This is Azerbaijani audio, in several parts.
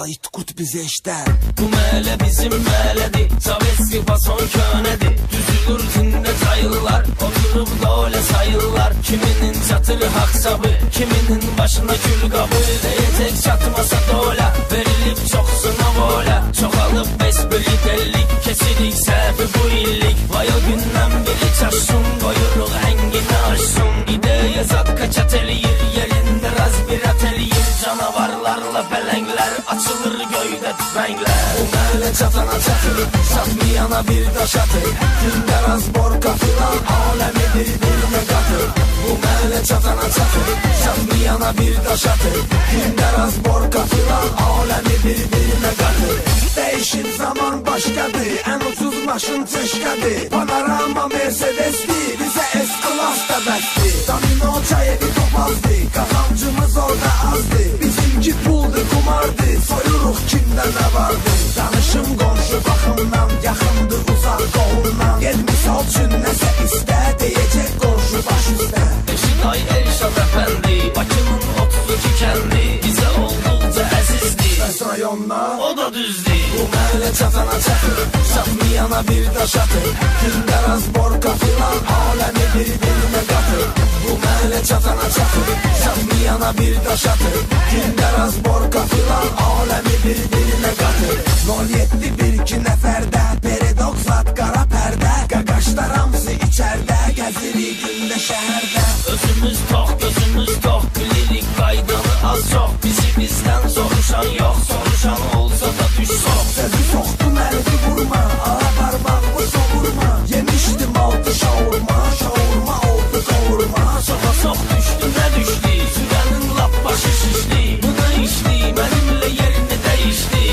ait qut bizə işdə. Bu mələ bizim mələdir, Sovetski fason könədir. Düzülür tində çayırlar, oturub da öyle sayırlar. Kiminin çatırı haqsabı, kiminin başına gül qabı. Deyəcək çatmasa dola, verilib çoxsuna vola. Çoxalıb besbirlik ellik, kesirik səbi bu illik. Vay o gündən biri çaşsın, qoyuruq həngini aşsın. İdeya zat kaçat eləyir, yerində razbirat eləyir. Canavarlarla bələnglər, açılır göydə tüfənglər. Bu mələ çatana çatır, çatmayana bir daş atır. Gündə razborka filan, aləmi bir-birinə qatır. Bu mələ çatana çatır, çatmayana bir daş atır. Gündə razborka filan, aləmi bir-birinə qatır. Değişir zaman başqadır, ən ucuz maşın çeşqədir. Panorama Mercedes'dir, bizə S-Class da bəsdir. Domino çayeli topazdı, qazancımız orada azdı. Bizimki puldur, kumardı, soyuruq kimdə nə vardı. Danışım qonşu baxımdan, yaxındır uzaq qolundan. Gel misal üçün nəsə istə, deyəcək qonşu baş üstə. Eşitay Elşad əfəndi, Bakının 32 kəndi. Bizə olduqca əzizdir, bəs rayonda o da düzdür. Bu mələ çatana çatır, çatmayana bir daş atır. Gündə razborka filan, aləmi bir-birinə qatır. Bu mələ çatana çatır, çatmayana bir daş atır. Gündə razborka filan, aləmi bir-birinə qatır. 07-1-2 nəfərdə, Peridox at qara pərdə. Qaqaşlar hamısı içərdə, gəzirik gündə şəhərdə. Özümüz tox, gözümüz tox, bilirik qaydanı az çox. Bizi bizdən soruşan yox, soruşan olsa da düş sox. Sözü soxdun əlini vurma, ara parmağımı soğurma. Yemişdim altı şaurma, şaurma oldu kavurma. Soğa sox düşdü, nə düşdü, sürənin lap başı şişdi. Bu nə işdi, mənimlə yerini dəyişdi.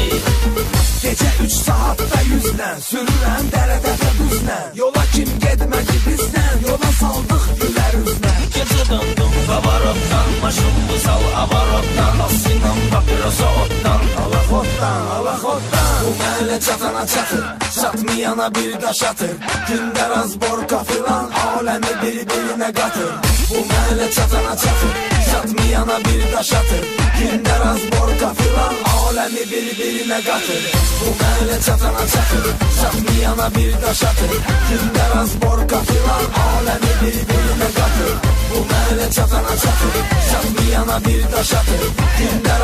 Gecə 3 saatda 100'lə, sürürəm dərə-dəfə düzlə. Yola kim gedmədi bizlə, yola saldıq gülər üzlə. Gecə döndüm qavarotdan, maşınımı sal avarotdan. Asınan papirosa otdan, alaxotdan, alaxotdan. Bu mələ çatana çatır, çatmayana bir daş atır. Gündə razborka filan, aləmi bir-birinə qatır. Bu mələ çatana çatır, çatmayana bir daş atır. Gündə razborka filan, aləmi bir-birinə qatır. Bu mələ çatana çatır, çatmayana bir daş atır. Gündə razborka filan, aləmi bir-birinə qatır. Bu mələ çatana çatır, çatmayana bir daş atır. Gündə